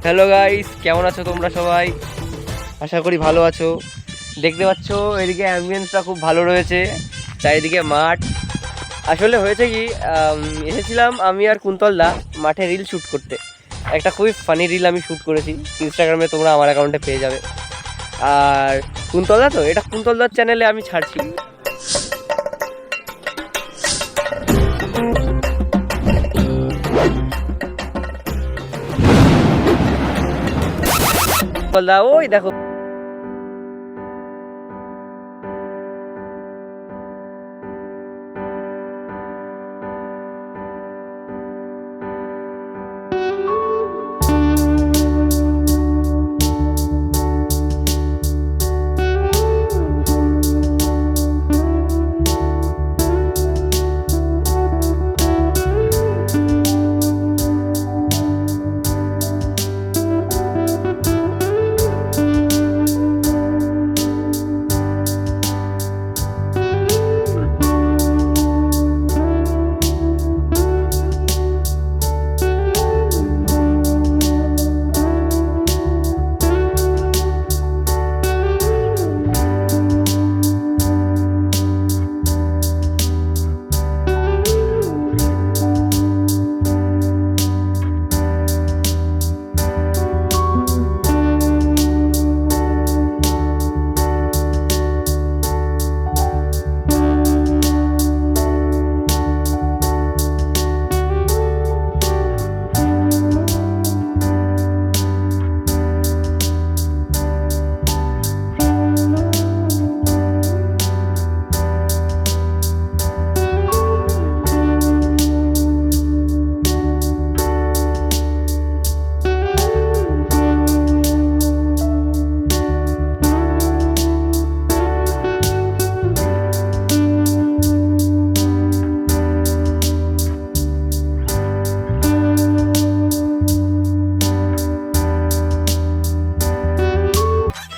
Hello guys, কেমন আছো তোমরা সবাই? আশা করি ভালো আছো। দেখতে পাচ্ছ এদিকে অ্যাম্বিয়েন্সটা খুব ভালো রয়েছে, চারিদিকে মাঠ। আসলে হয়েছে কি, এসেছিলাম আমি আর কুন্তলদা মাঠে রিল শ্যুট করতে। একটা খুবই ফানি রিল আমি শ্যুট করেছি, ইনস্টাগ্রামে তোমরা আমার অ্যাকাউন্টে পেয়ে যাবে। আর কুন্তলদা তো এটা কুন্তলদার চ্যানেলে আমি ছাড়ছি। কুন্তলদা ওই দেখো।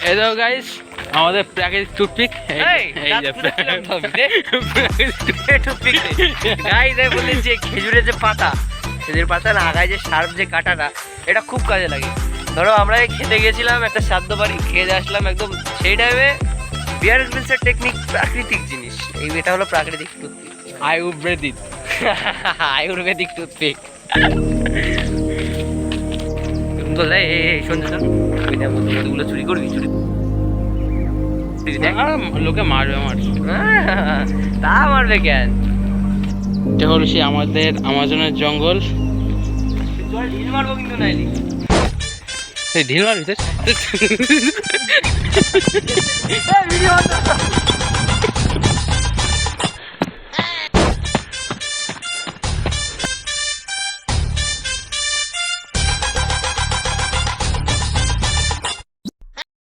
এই দেখো গাইস, আমাদের প্রাকৃতিক টুথপিক। খেজুরের যে পাতা, খেজুরের পাতা না আগায় যে শার্প যে কাঁটাটা, এটা খুব কাজে লাগে। ধরো আমরা খেতে গেছিলাম একটা শ্রাদ্ধ বাড়ি, খেয়ে আসলাম একদম সেই টাইমে বিয়ার গ্রিলসের টেকনিক, প্রাকৃতিক জিনিস। এটা হলো প্রাকৃতিক টুথপিক, আয়ুর্বেদিক আয়ুর্বেদিক টুথপিক। তো শোন মধুগুলো চুরি করবি, চুরি লোকে মারবে আমার। তা মারবে কেন? এটা হলো সে আমাদের আমাজনের জঙ্গল। ঢিল মারবো কিন্তু নাইলি। ঢিল মারবি?